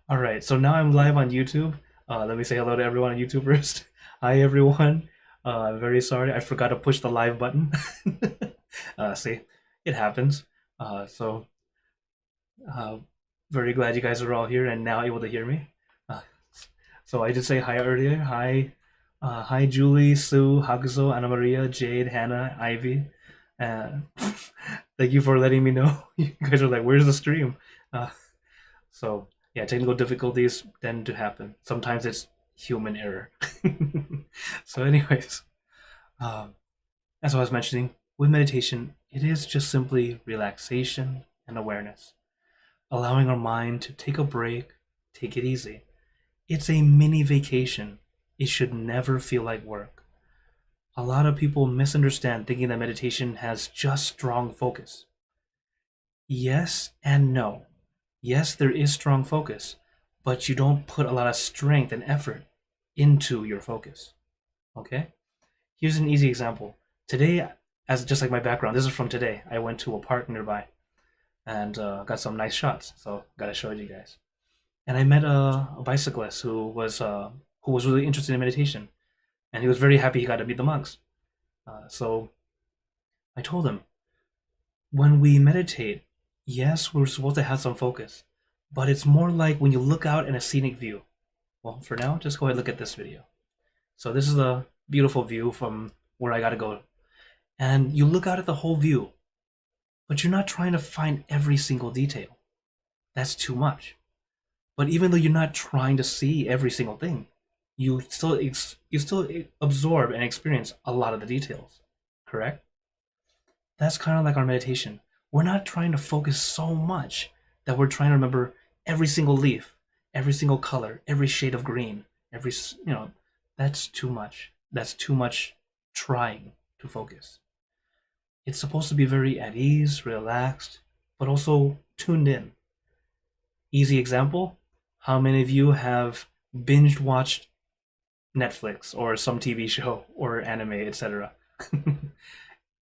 All right, so now I'm live on YouTube. Let me say hello to everyone on YouTube first. Hi, everyone. I'm very sorry. I forgot to push the live button. See, it happens. So, uh, very glad you guys are all here and now able to hear me. Uh, so I did say hi earlier. Hi, Julie, Sue, Hakuzo, Anna Maria, Jade, Hannah, Ivy. Uh, Thank you for letting me know. You guys are like, "Where's the stream?" Uh, so yeah, technical difficulties tend to happen. Sometimes it's human error. So, anyways, um, as I was mentioning, with meditation, it is just simply relaxation and awareness, allowing our mind to take a break, take it easy. It's a mini vacation. It should never feel like work. A lot of people misunderstand thinking that meditation has just strong focus. Yes and no. Yes, there is strong focus, but you don't put a lot of strength and effort into your focus. Okay? Here's an easy example. Today, as just like my background, this is from today. I went to a park nearby and got some nice shots. So gotta show it to you guys. And I met a bicyclist who was really interested in meditation, and he was very happy he got to meet the monks. So I told him, when we meditate, yes, we're supposed to have some focus, but it's more like when you look out in a scenic view. Well, for now, just go ahead and look at this video. So this is a beautiful view from where I gotta go. And you look out at the whole view, but you're not trying to find every single detail. That's too much. But even though you're not trying to see every single thing, you still absorb and experience a lot of the details. Correct? That's kind of like our meditation. We're not trying to focus so much that we're trying to remember every single leaf, every single color, every shade of green, that's too much. That's too much trying to focus. It's supposed to be very at ease, relaxed, but also tuned in. Easy example, how many of you have binge watched Netflix or some TV show or anime, etc.?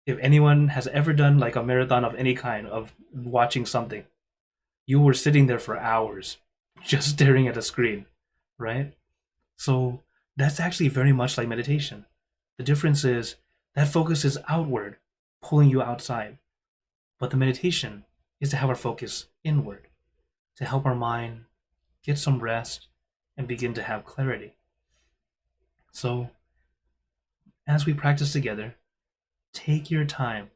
If anyone has ever done like a marathon of any kind of watching something, you were sitting there for hours just staring at a screen, right? So that's actually very much like meditation. The difference is that focus is outward, pulling you outside. But the meditation is to have our focus inward, to help our mind get some rest and begin to have clarity. So as we practice together, take your time.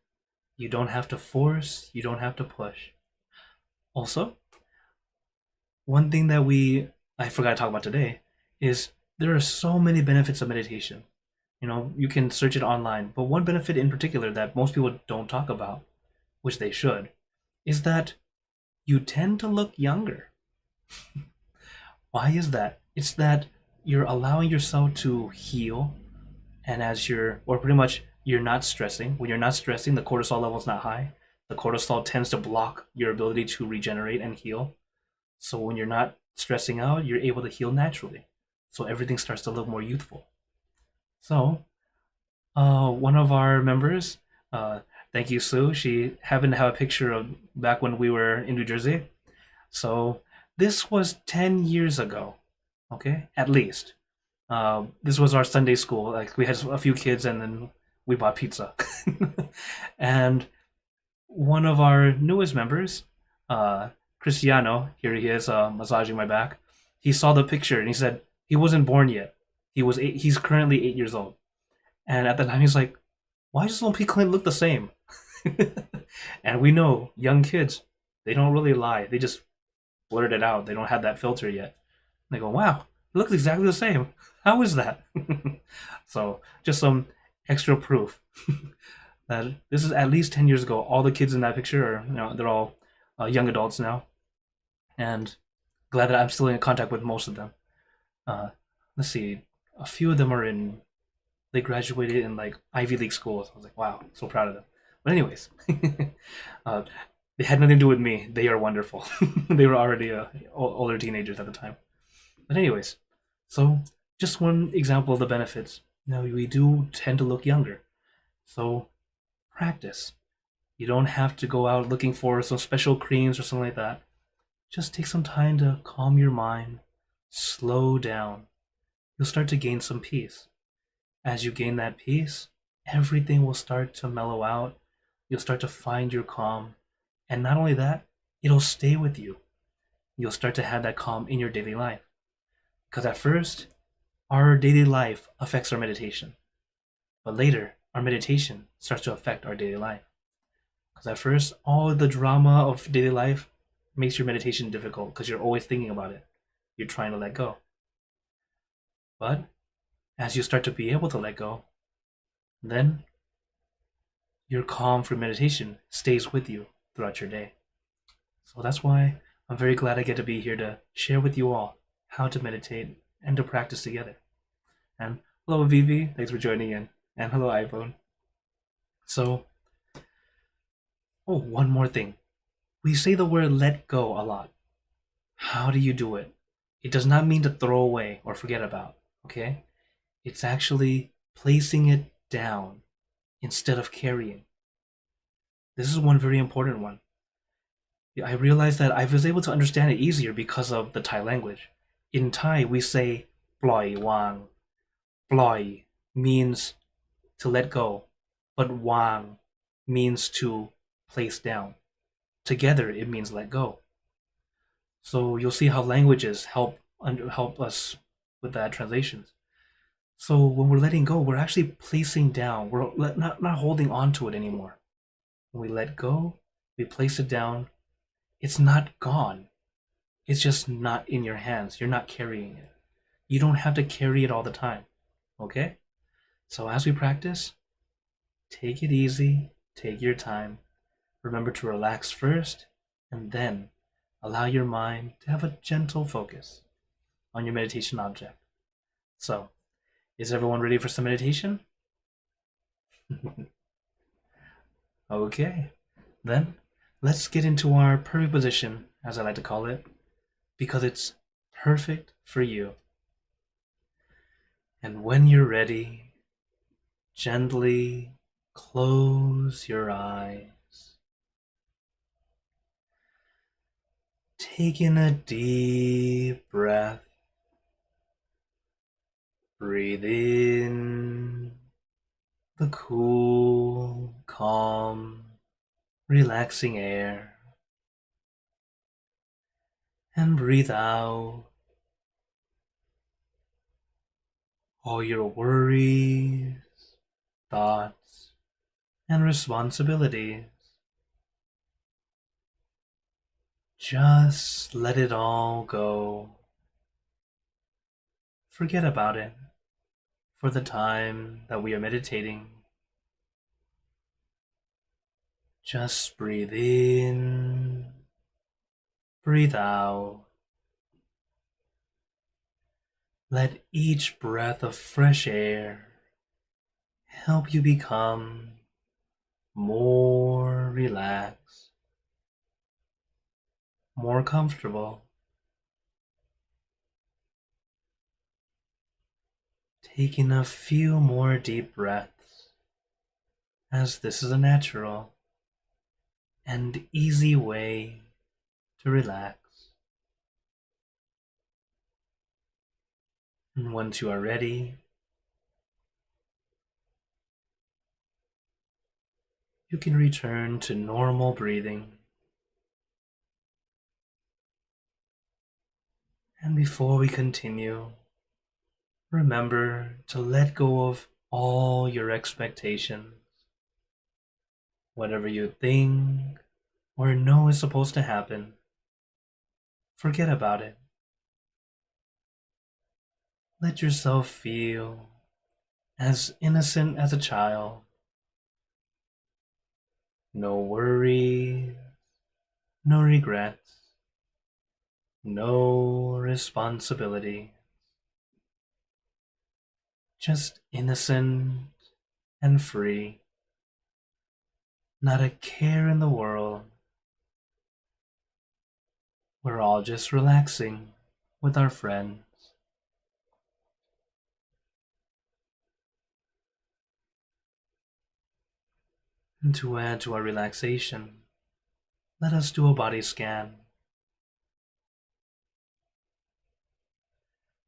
You don't have to force, you don't have to push. Also, one thing that I forgot to talk about today is there are so many benefits of meditation. You can search it online, but one benefit in particular that most people don't talk about, which they should, is that you tend to look younger. Why is that? It's that you're allowing yourself to heal, and or pretty much you're not stressing. When you're not stressing, the cortisol level is not high. The cortisol tends to block your ability to regenerate and heal. So when you're not stressing out, you're able to heal naturally. So everything starts to look more youthful. So one of our members, thank you, Sue. She happened to have a picture of back when we were in New Jersey. So this was 10 years ago, okay, at least. This was our Sunday school. Like we had a few kids, and then we bought pizza. And one of our newest members, Cristiano, here he is massaging my back. He saw the picture and he said he wasn't born yet. He's currently 8 years old. And at the time, he's like, "Why does Lumpy Clint look the same?" And we know young kids, they don't really lie. They just blurt it out. They don't have that filter yet. And they go, "Wow, it looks exactly the same. How is that?" So just some extra proof that this is at least 10 years ago. All the kids in that picture are, they're all young adults now. And glad that I'm still in contact with most of them. Uh, let's see, a few of them they graduated in like Ivy League schools. I was like, wow, so proud of them. But anyways, uh, they had nothing to do with me. They are wonderful. They were already older teenagers at the time. But anyways, so just one example of the benefits. We do tend to look younger. So practice. You don't have to go out looking for some special creams or something like that. Just take some time to calm your mind, slow down. You'll start to gain some peace. As you gain that peace, everything will start to mellow out. You'll start to find your calm. And not only that, it'll stay with you. You'll start to have that calm in your daily life. Because at first, our daily life affects our meditation. But later, our meditation starts to affect our daily life. Because at first, all the drama of daily life makes your meditation difficult because you're always thinking about it. You're trying to let go. But as you start to be able to let go, then your calm for meditation stays with you throughout your day. So that's why I'm very glad I get to be here to share with you all how to meditate and to practice together. And hello, Vivi. Thanks for joining in. And hello, iPhone. So, one more thing. We say the word let go a lot. How do you do it? It does not mean to throw away or forget about, okay? It's actually placing it down instead of carrying. This is one very important one. I realized that I was able to understand it easier because of the Thai language. In Thai, we say ปล่อยวาง ปล่อย means to let go, but วาง means to place down. Together, it means let go. So you'll see how languages help us with that translations. So when we're letting go, we're actually placing down. We're not holding on to it anymore. When we let go, we place it down. It's not gone. It's just not in your hands. You're not carrying it. You don't have to carry it all the time. Okay? So as we practice, take it easy, take your time. Remember to relax first, and then allow your mind to have a gentle focus on your meditation object. So, is everyone ready for some meditation? Okay, then let's get into our perfect position, as I like to call it, because it's perfect for you. And when you're ready, gently close your eyes. Take in a deep breath. Breathe in the cool, calm, relaxing air. And breathe out all your worries, thoughts, and responsibilities. Just let it all go. Forget about it for the time that we are meditating. Just breathe in, breathe out. Let each breath of fresh air help you become more relaxed, more comfortable. Taking a few more deep breaths, as this is a natural and easy way to relax. And once you are ready, you can return to normal breathing. And before we continue, remember to let go of all your expectations. Whatever you think or know is supposed to happen, forget about it. Let yourself feel as innocent as a child. No worries, no regrets, no responsibility. Just innocent and free. Not a care in the world. We're all just relaxing with our friends. And to add to our relaxation, let us do a body scan.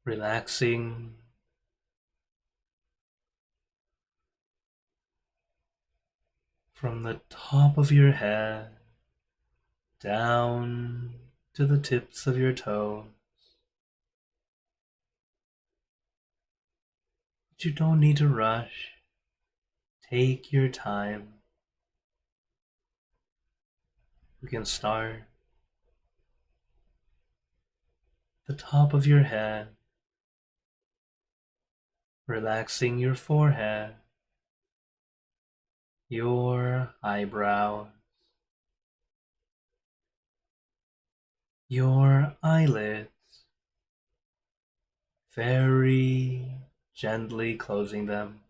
relaxing from the top of your head down to the tips of your toes. But you don't need to rush. Take your time. We can start the top of your head, relaxing your forehead, your eyebrows, your eyelids, very gently closing them,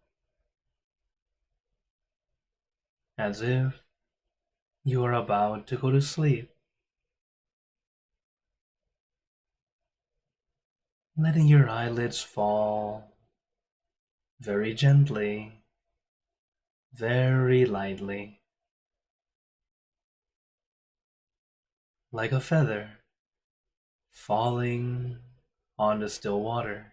as if you are about to go to sleep. Letting your eyelids fall very gently, very lightly, like a feather falling onto still water.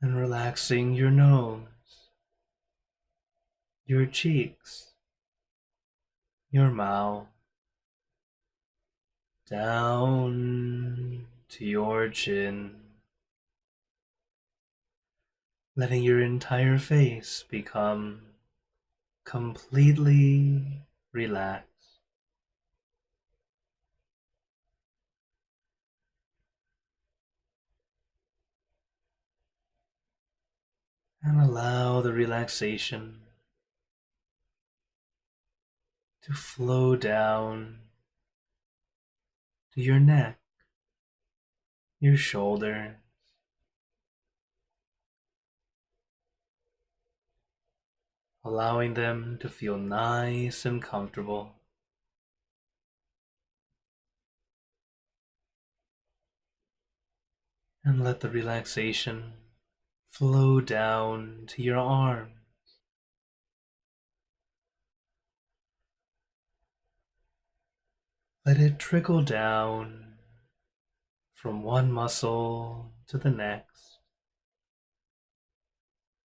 And relaxing your nose, your cheeks, your mouth, down to your chin, letting your entire face become completely relaxed. And allow the relaxation to flow down to your neck, your shoulders, allowing them to feel nice and comfortable. And let the relaxation flow down to your arms. Let it trickle down from one muscle to the next,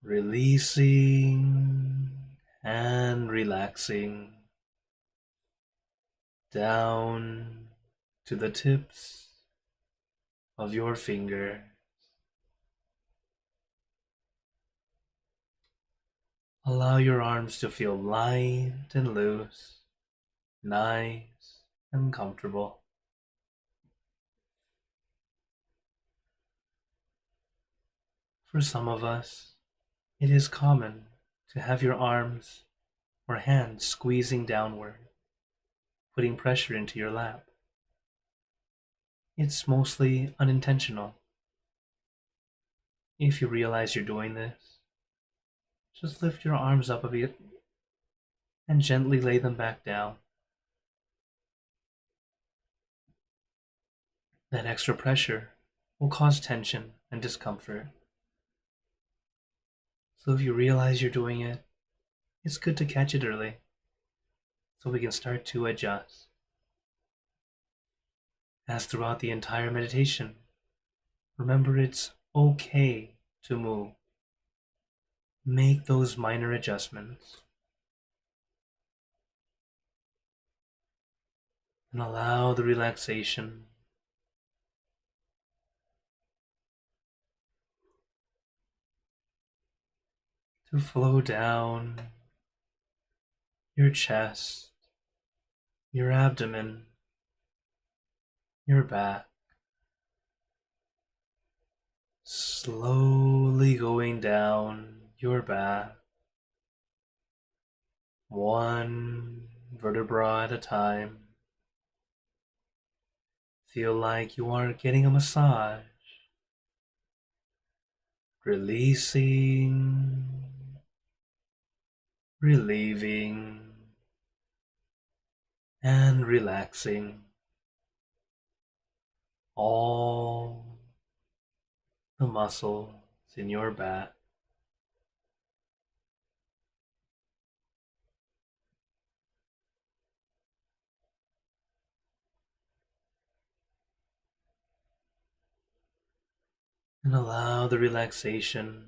releasing and relaxing down to the tips of your finger. Allow your arms to feel light and loose, nice and comfortable. For some of us, it is common to have your arms or hands squeezing downward, putting pressure into your lap. It's mostly unintentional. If you realize you're doing this, just lift your arms up a bit and gently lay them back down. That extra pressure will cause tension and discomfort. So if you realize you're doing it, it's good to catch it early so we can start to adjust. As throughout the entire meditation, remember it's okay to move. Make those minor adjustments and allow the relaxation to flow down your chest, your abdomen, your back, slowly going down your back, one vertebra at a time. Feel like you are getting a massage, releasing, relieving, and relaxing all the muscles in your back. And allow the relaxation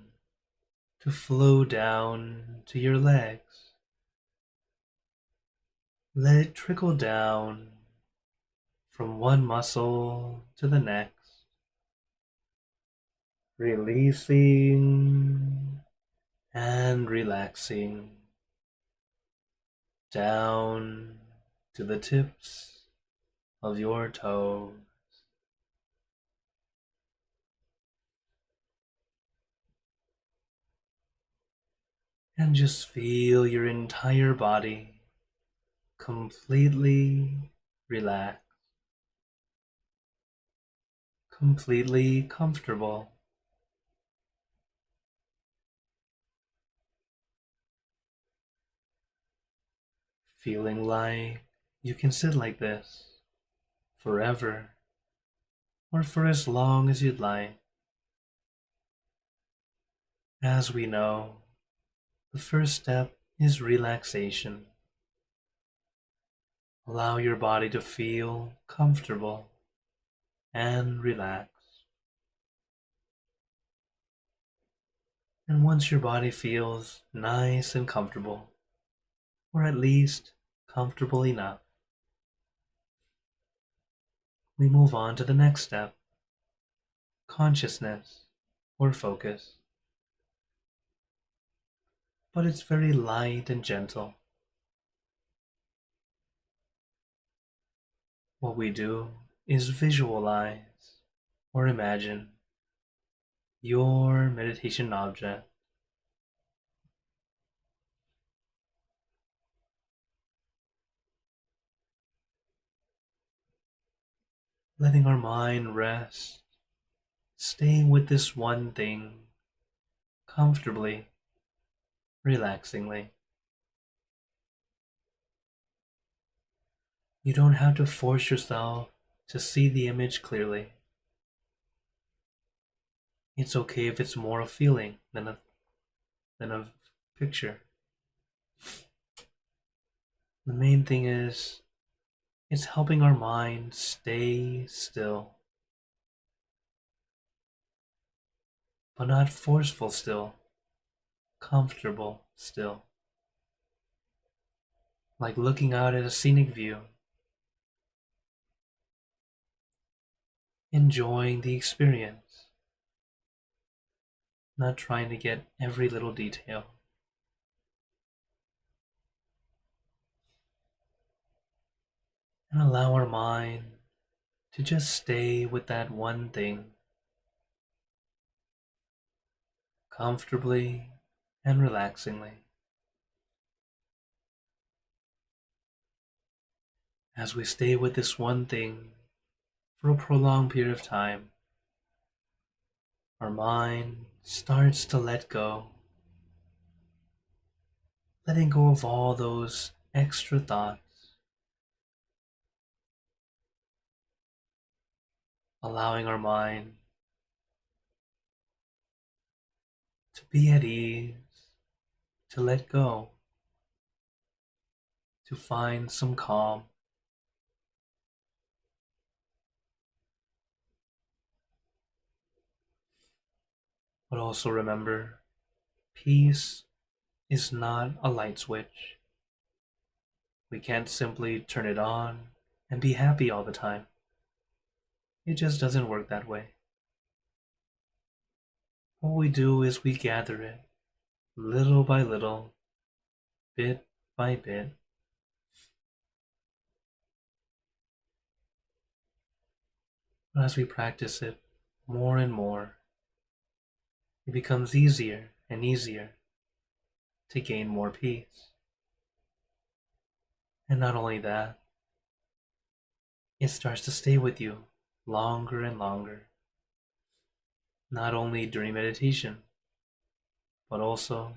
to flow down to your legs. Let it trickle down from one muscle to the next, releasing and relaxing down to the tips of your toes. And just feel your entire body completely relaxed, completely comfortable. Feeling like you can sit like this forever or for as long as you'd like. As we know, the first step is relaxation. Allow your body to feel comfortable and relaxed. And once your body feels nice and comfortable, or at least comfortable enough, we move on to the next step, consciousness or focus. But it's very light and gentle. What we do is visualize or imagine your meditation object. Letting our mind rest, staying with this one thing comfortably, relaxingly. You don't have to force yourself to see the image clearly. It's okay if it's more a feeling than a picture. The main thing is, it's helping our mind stay still, but not forceful still, comfortable still. Like looking out at a scenic view, enjoying the experience, not trying to get every little detail. And allow our mind to just stay with that one thing, comfortably and relaxingly. As we stay with this one thing for a prolonged period of time, our mind starts to let go, letting go of all those extra thoughts, allowing our mind to be at ease, to let go, to find some calm. But also remember, peace is not a light switch. We can't simply turn it on and be happy all the time. It just doesn't work that way. What we do is we gather it, little by little, bit by bit. But as we practice it more and more, it becomes easier and easier to gain more peace. And not only that, it starts to stay with you longer and longer. Not only during meditation, but also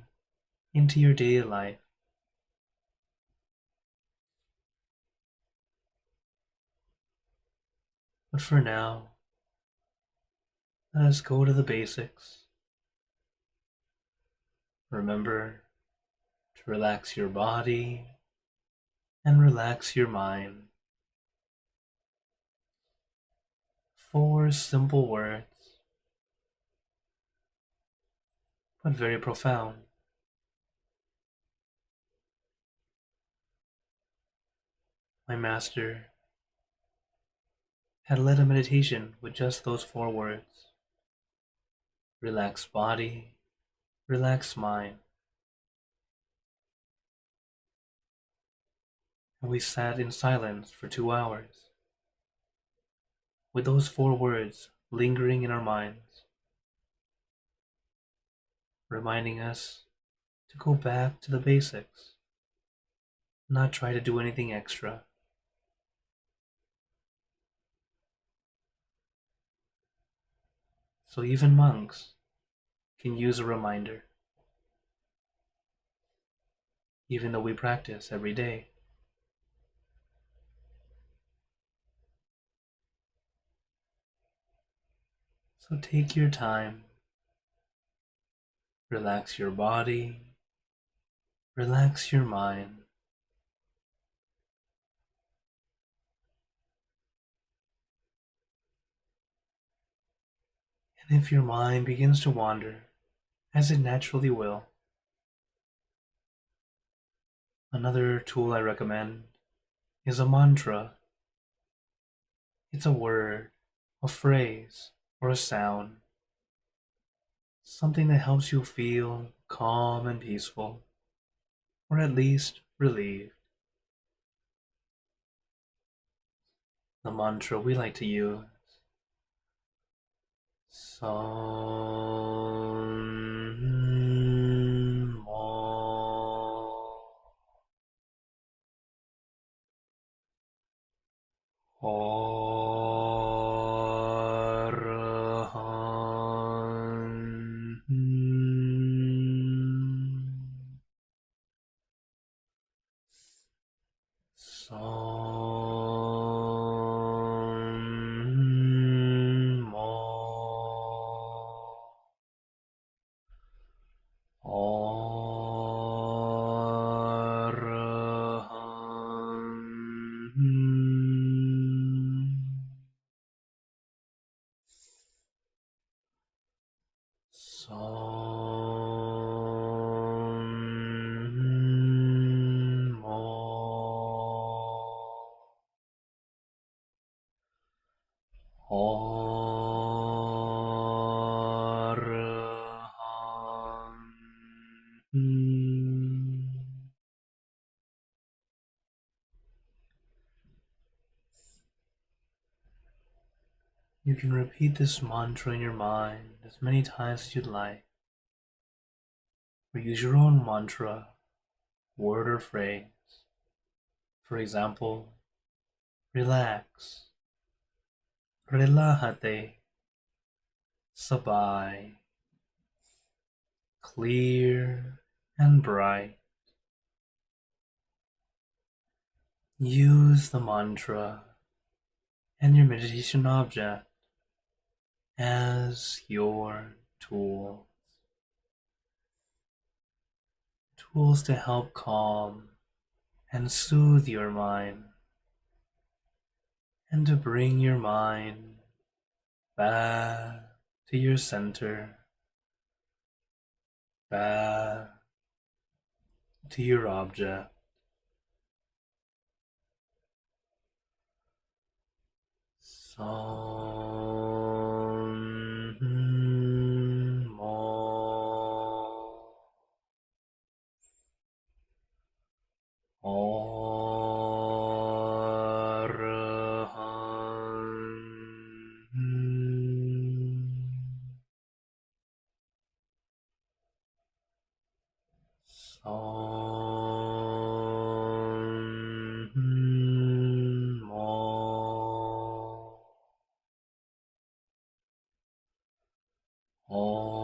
into your daily life. But for now, Let us go to the basics. Remember to relax your body and relax your mind. 4 simple words, but very profound. My master had led a meditation with just those 4 words. Relax body, relax mind. And we sat in silence for 2 hours, with those 4 words lingering in our minds, reminding us to go back to the basics, not try to do anything extra. So even monks can use a reminder, even though we practice every day. So take your time, relax your body, relax your mind. And if your mind begins to wander, as it naturally will, another tool I recommend is a mantra. It's a word, a phrase, or a sound, something that helps you feel calm and peaceful, or at least relieved. The mantra we like to use: Son Mo Arhan Son Mo Arhan Son Mo Arhan. You can repeat this mantra in your mind as many times as you'd like, or use your own mantra, word or phrase. For example, relax, relájate, sabay, clear and bright. Use the mantra and your meditation object as your tool. Tools to help calm and soothe your mind, and to bring your mind back to your center, back to your object. Son Mo Arhan Son Mo Arhan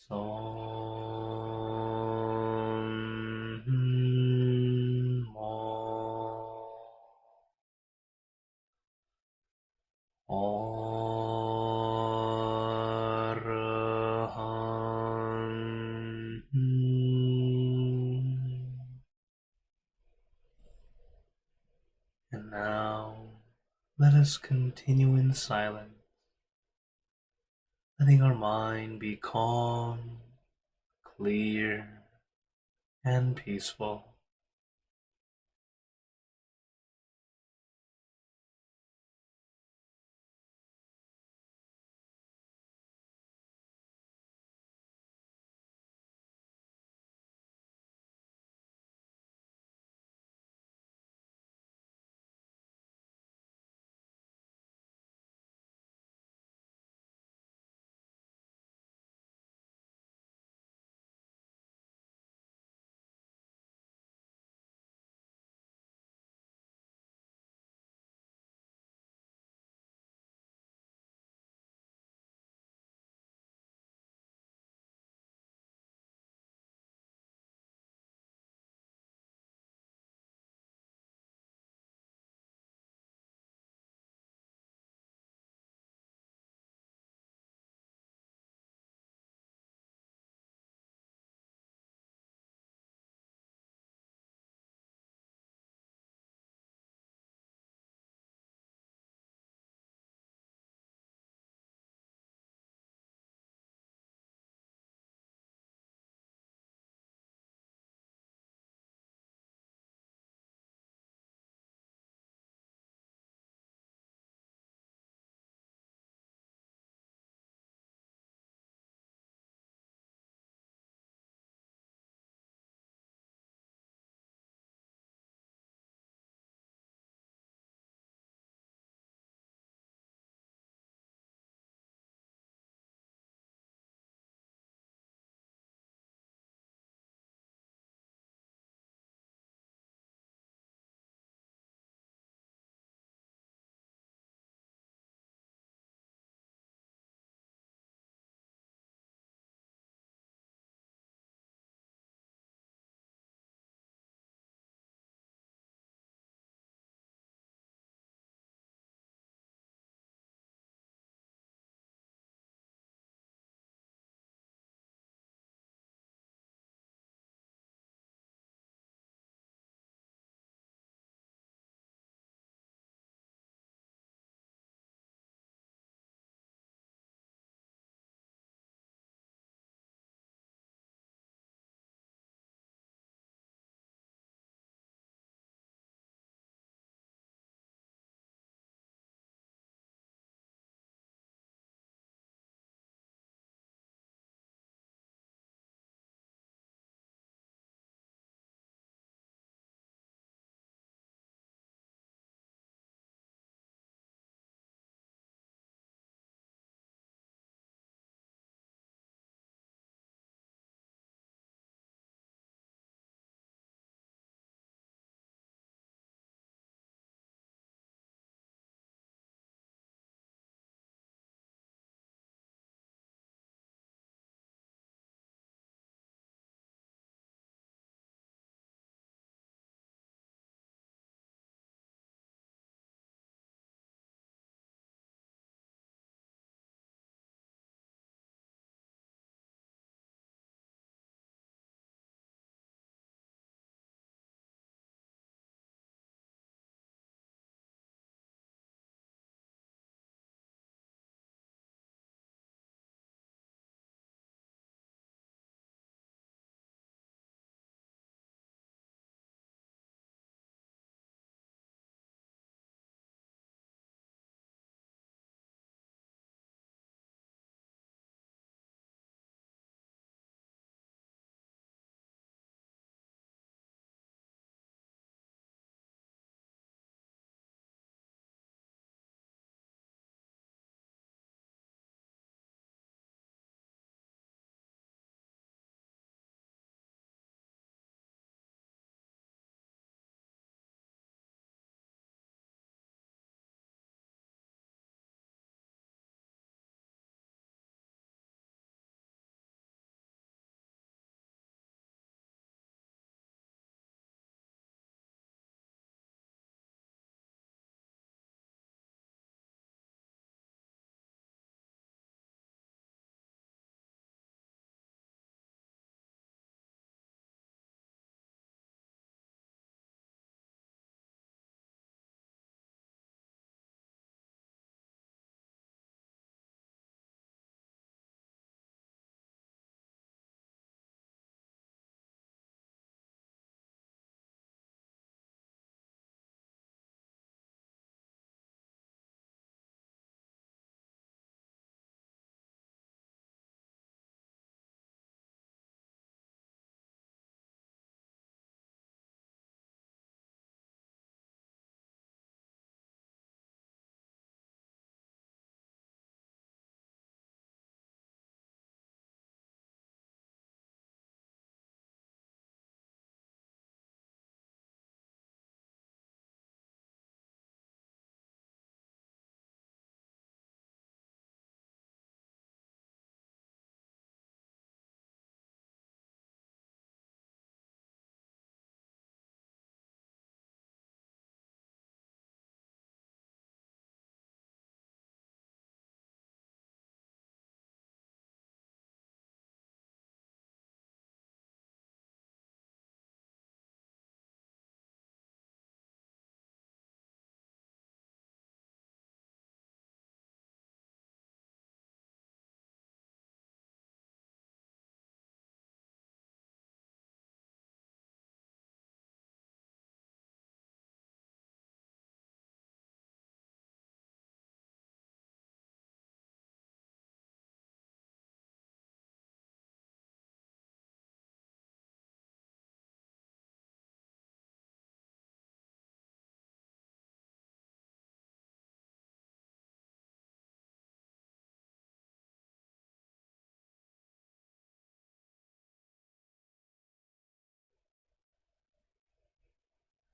Son let us continue in silence, letting our mind be calm, clear, and peaceful.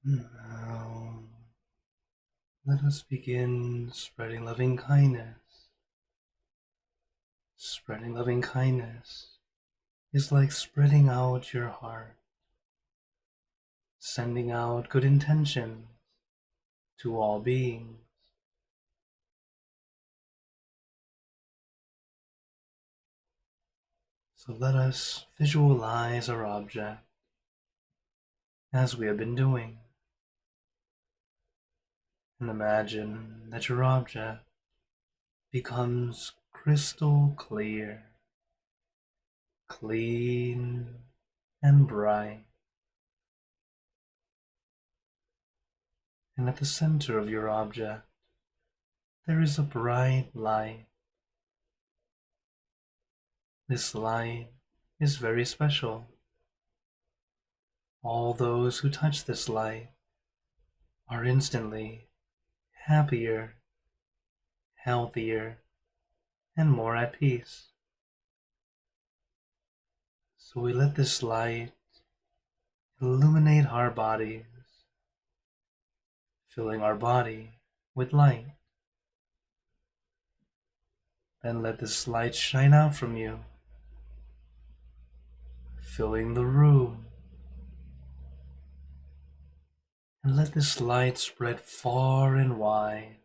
Now, let us begin spreading loving kindness. Spreading loving kindness is like spreading out your heart, sending out good intentions to all beings. So let us visualize our object as we have been doing, and imagine that your object becomes crystal clear, clean and bright. And at the center of your object, there is a bright light. This light is very special. All those who touch this light are instantly happier, healthier, and more at peace. So we let this light illuminate our bodies, filling our body with light. Then let this light shine out from you, filling the room. And let this light spread far and wide,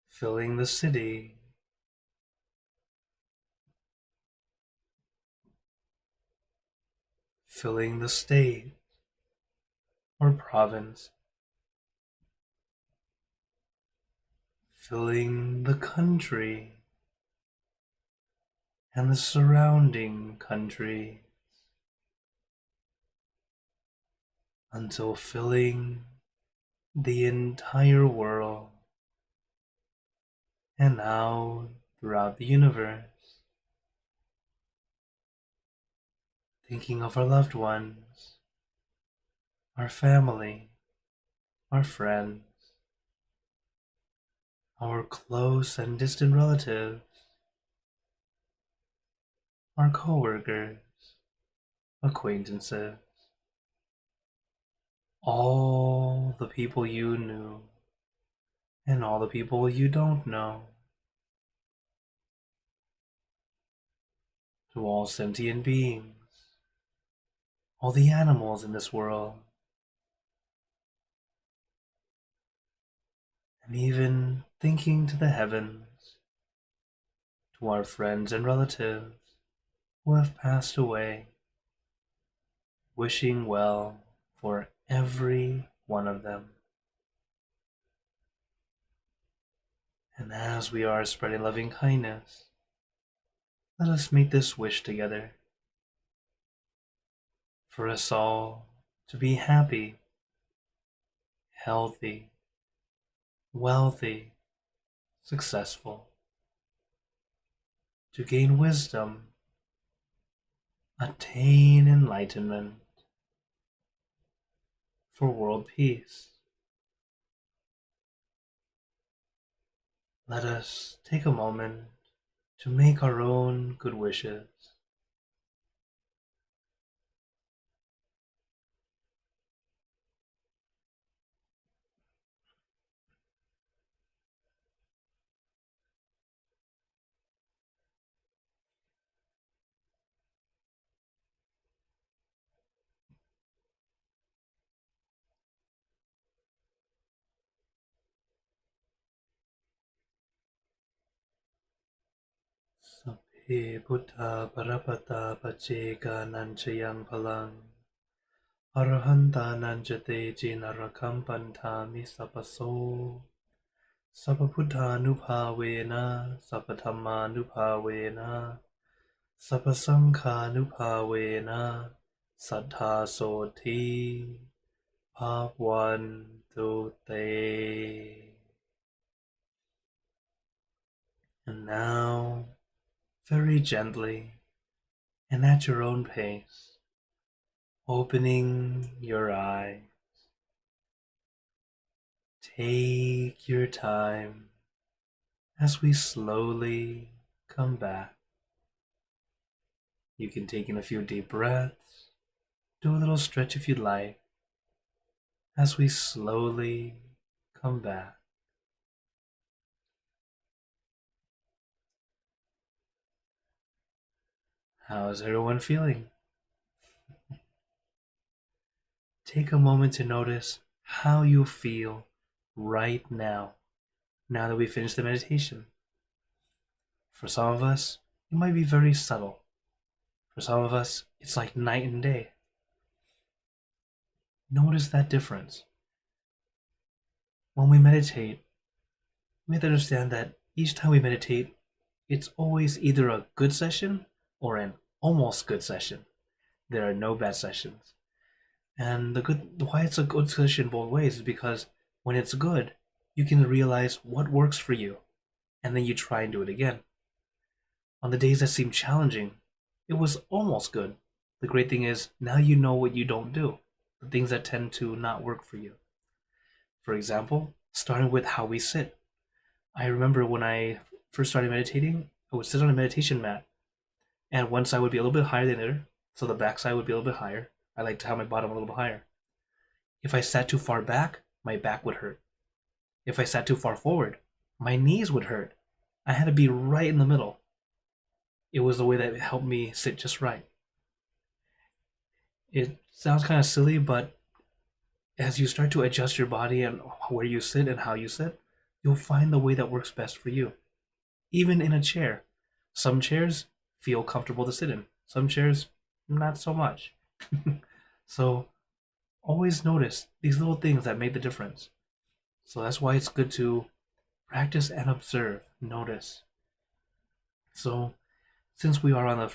filling the city, filling the state or province, filling the country and the surrounding country, until filling the entire world and now throughout the universe. Thinking of our loved ones, our family, our friends, our close and distant relatives, our co-workers, acquaintances, all the people you knew and all the people you don't know, to all sentient beings, all the animals in this world, and even thinking to the heavens, to our friends and relatives who have passed away, wishing well for every one of them. And as we are spreading loving kindness, let us make this wish together for us all to be happy, healthy, wealthy, successful, to gain wisdom, attain enlightenment, for world peace. Let us take a moment to make our own good wishes. Sapphe Buddha Parapata Pacheka Nanchayang Palang Arahanta Nanjate Jinarakam Pantami Sapaso Sapapuddhanupavena Sapathammanupavena Sapasanghanupavena Saddha Soti Bhavantu Te. And now, very gently and at your own pace, opening your eyes. Take your time as we slowly come back. You can take in a few deep breaths, do a little stretch if you'd like, as we slowly come back. How's everyone feeling? Take a moment to notice how you feel right now, now that we finished the meditation. For some of us, it might be very subtle. For some of us, it's like night and day. Notice that difference. When we meditate, we have to understand that each time we meditate, it's always either a good session or an almost good session. There are no bad sessions. And why it's a good session both ways is because when it's good, you can realize what works for you, and then you try and do it again. On the days that seem challenging, it was almost good. The great thing is now you know what you don't do, the things that tend to not work for you. For example, starting with how we sit. I remember when I first started meditating, I would sit on a meditation mat, and one side would be a little bit higher than the other, so the back side would be a little bit higher. I like to have my bottom a little bit higher. If I sat too far back, my back would hurt. If I sat too far forward, my knees would hurt. I had to be right in the middle. It was the way that helped me sit just right. It sounds kind of silly, but as you start to adjust your body and where you sit and how you sit, you'll find the way that works best for you. Even in a chair. Some chairs feel comfortable to sit in. Some chairs, not so much. So always notice these little things that make the difference. So that's why it's good to practice and observe, notice. So since we are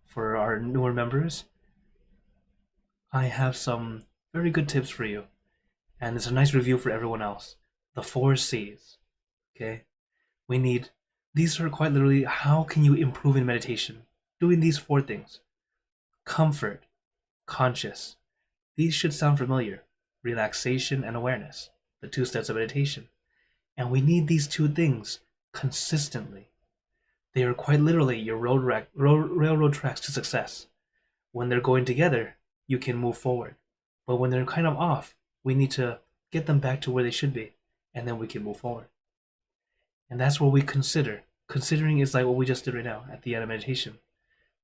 for our newer members, I have some very good tips for you, and it's a nice review for everyone else. The 4 C's. Okay, these are quite literally how can you improve in meditation? Doing these 4 things: comfort, conscious. These should sound familiar. Relaxation and awareness, the 2 steps of meditation. And we need these 2 things consistently. They are quite literally your railroad tracks to success. When they're going together, you can move forward. But when they're kind of off, we need to get them back to where they should be, and then we can move forward. And that's what we consider. Considering is like what we just did right now at the end of meditation.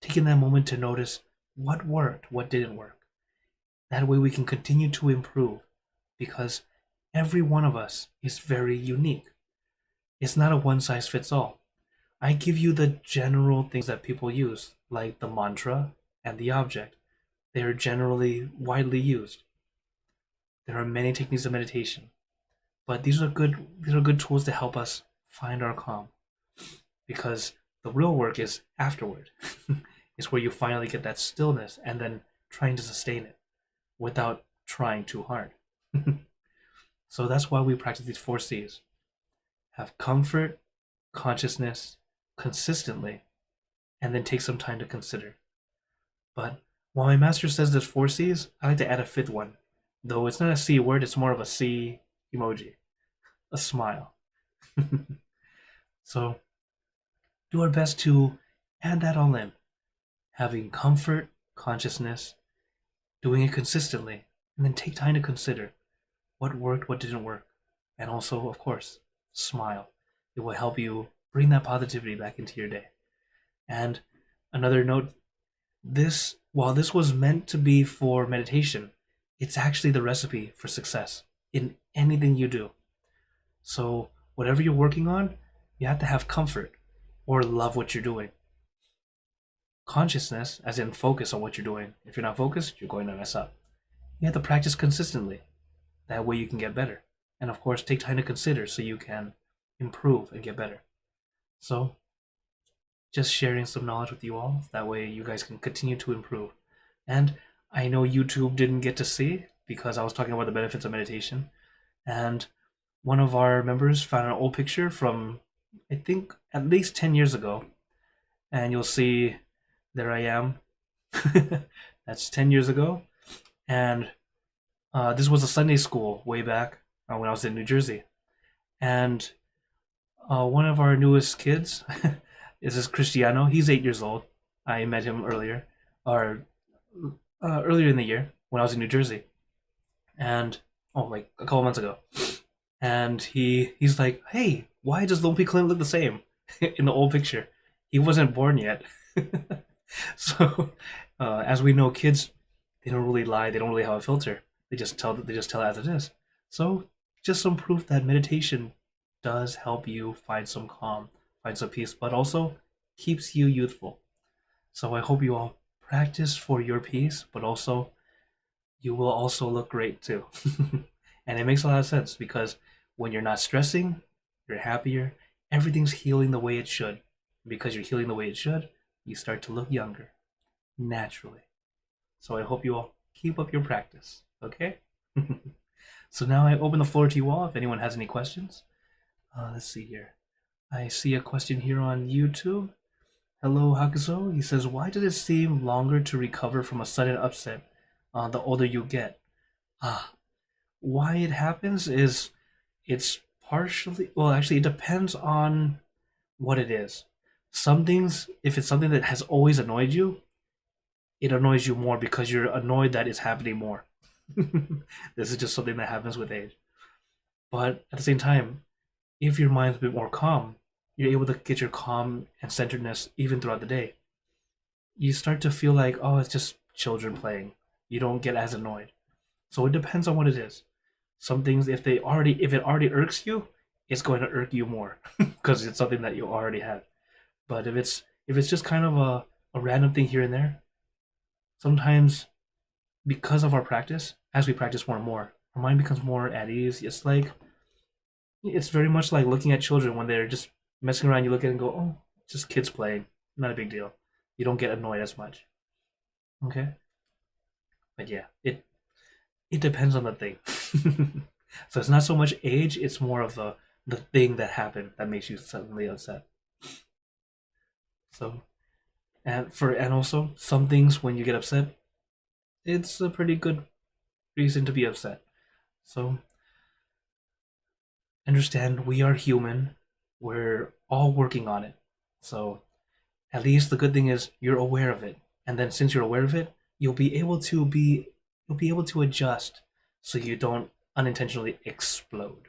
Taking that moment to notice what worked, what didn't work. That way we can continue to improve, because every one of us is very unique. It's not a one-size-fits-all. I give you the general things that people use, like the mantra and the object. They are generally widely used. There are many techniques of meditation, but these are good tools to help us find our calm, because the real work is afterward. It's where you finally get that stillness and then trying to sustain it without trying too hard. So that's why we practice these 4 C's. Have comfort, consciousness, consistently, and then take some time to consider. But while my master says there's 4 C's, I like to add a 5th one. Though it's not a C word, it's more of a C emoji. A smile. So do our best to add that all in. Having comfort, consciousness, doing it consistently, and then take time to consider what worked, what didn't work. And also, of course, smile. It will help you bring that positivity back into your day. And another note, while this was meant to be for meditation, it's actually the recipe for success in anything you do. So whatever you're working on, you have to have comfort or love what you're doing. Consciousness, as in focus on what you're doing. If you're not focused, you're going to mess up. You have to practice consistently. That way you can get better. And of course, take time to consider so you can improve and get better. So just sharing some knowledge with you all. That way you guys can continue to improve. And I know YouTube didn't get to see, because I was talking about the benefits of meditation. And one of our members found an old picture from, I think, at least 10 years ago. And you'll see, there I am. That's 10 years ago. And this was a Sunday school way back when I was in New Jersey. And one of our newest kids is this Cristiano. He's 8 years old. I met him earlier in the year when I was in New Jersey. and like a couple months ago, and he's like, "Hey, why does Lumpy Clint look the same in the old picture? He wasn't born yet." So, as we know, kids, they don't really lie. They don't really have a filter. They just tell it as it is. So, just some proof that meditation does help you find some calm, find some peace, but also keeps you youthful. So I hope you all practice for your peace, but also you will also look great too. And it makes a lot of sense because when you're not stressing, you're happier, everything's healing the way it should. Because you're healing the way it should, you start to look younger naturally. So I hope you all keep up your practice, okay? So now I open the floor to you all if anyone has any questions. Let's see here. I see a question here on YouTube. Hello, Hakuso. He says, why does it seem longer to recover from a sudden upset the older you get? Ah, why it happens is it's partially, well, actually, it depends on what it is. Some things, if it's something that has always annoyed you, it annoys you more because you're annoyed that it's happening more. This is just something that happens with age. But at the same time, if your mind's a bit more calm, you're able to get your calm and centeredness even throughout the day. You start to feel like, oh, it's just children playing. You don't get as annoyed. So it depends on what it is. Some things, if it already irks you, it's going to irk you more because it's something that you already have. But if it's just kind of a random thing here and there, sometimes because of our practice, as we practice more and more, our mind becomes more at ease. It's very much like looking at children when they're just messing around. You look at it and go, oh, just kids playing, not a big deal. You don't get annoyed as much. Okay, but yeah, it depends on the thing. So it's not so much age; it's more of the thing that happened that makes you suddenly upset. So and also some things when you get upset, it's a pretty good reason to be upset. So understand we are human. We're all working on it. So at least the good thing is you're aware of it. And then since you're aware of it, you'll be able to adjust so you don't unintentionally explode.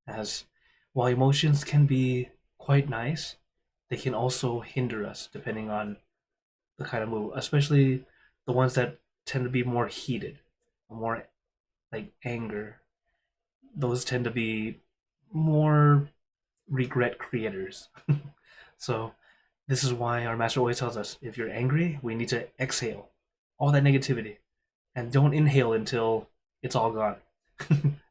As while emotions can be quite nice, they can also hinder us depending on the kind of mood, especially the ones that tend to be more heated, more like anger. Those tend to be more regret creators. So this is why our master always tells us if you're angry, we need to exhale all that negativity and don't inhale until it's all gone.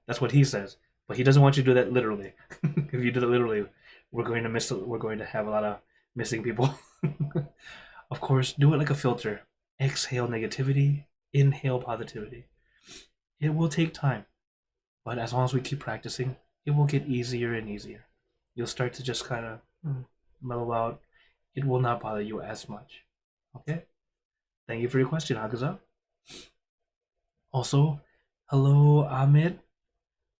That's what he says. But he doesn't want you to do that literally. If you did it literally, we're going to have a lot of missing people. Of course, do it like a filter. Exhale negativity, inhale positivity. It will take time, but as long as we keep practicing, it will get easier and easier. You'll start to just kind of mellow out. It will not bother you as much. Okay? Thank you for your question, Hagaza. Also, hello, Ahmed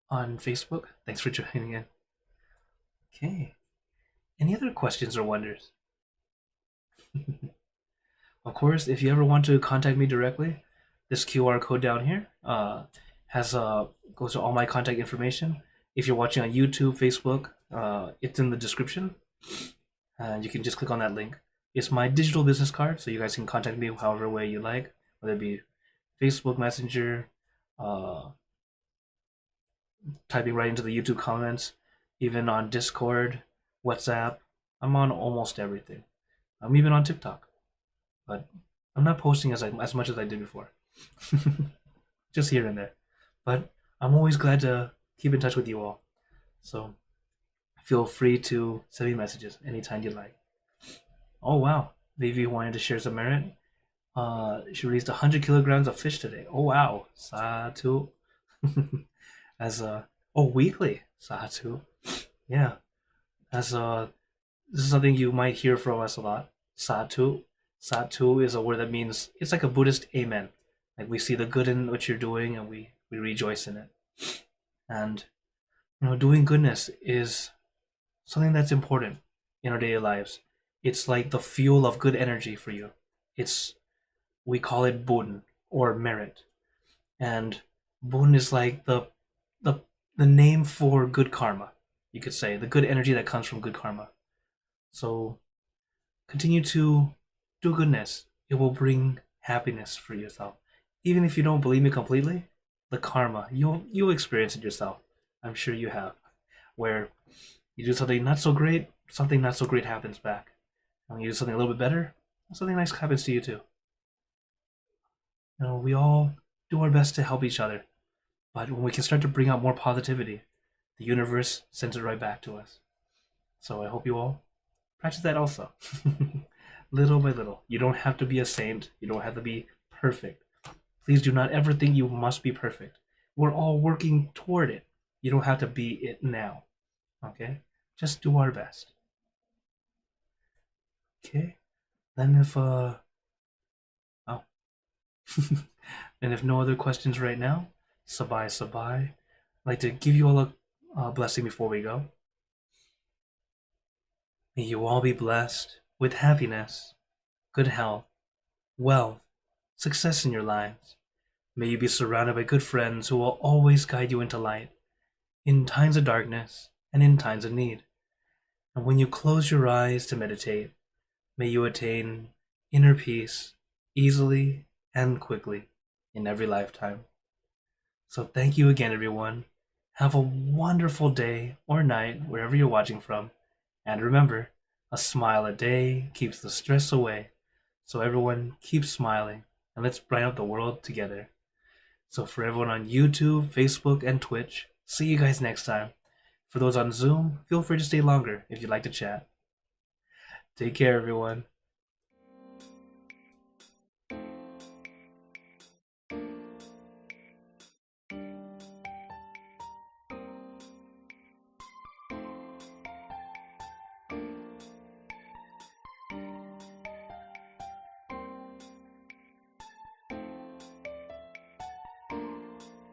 on Facebook. Thanks for joining in. Okay. Any other questions or wonders? Of course, if you ever want to contact me directly, this QR code down here has goes to all my contact information. If you're watching on YouTube, Facebook, it's in the description, and you can just click on that link. It's my digital business card, so you guys can contact me however way you like, whether it be Facebook Messenger, uh, typing right into the YouTube comments, even on Discord, WhatsApp. I'm on almost everything. I'm even on TikTok, but I'm not posting as much as I did before. Just here and there. But I'm always glad to keep in touch with you all. So feel free to send me messages anytime you like. Oh wow, Vivi wanted to share some merit. She released 100 kilograms of fish today. Oh wow, Satu. As weekly Satu. Yeah, as this is something you might hear from us a lot. Satu. Satu is a word that means it's like a Buddhist amen. Like we see the good in what you're doing and we rejoice in it. And doing goodness is something that's important in our daily lives. It's like the fuel of good energy for you. We call it Bun or merit. And Bun is like the the name for good karma. You could say the good energy that comes from good karma. So continue to do goodness. It will bring happiness for yourself. Even if you don't believe me completely, the karma, you'll experience it yourself. I'm sure you have. Where you do something not so great happens back. And when you do something a little bit better, something nice happens to you too. We all do our best to help each other. But when we can start to bring out more positivity, the universe sends it right back to us. So I hope you all practice that also. Little by little. You don't have to be a saint. You don't have to be perfect. Please do not ever think you must be perfect. We're all working toward it. You don't have to be it now. Okay? Just do our best. Okay? Then if oh. And if no other questions right now, sabai sabai. I'd like to give you all a blessing before we go. May you all be blessed with happiness, good health, wealth, success in your lives. May you be surrounded by good friends who will always guide you into light, in times of darkness and in times of need. And when you close your eyes to meditate, may you attain inner peace easily and quickly in every lifetime. So thank you again, everyone. Have a wonderful day or night, wherever you're watching from. And remember, a smile a day keeps the stress away. So everyone, keep smiling, and let's brighten up the world together. So for everyone on YouTube, Facebook, and Twitch, see you guys next time. For those on Zoom, feel free to stay longer if you'd like to chat. Take care, everyone.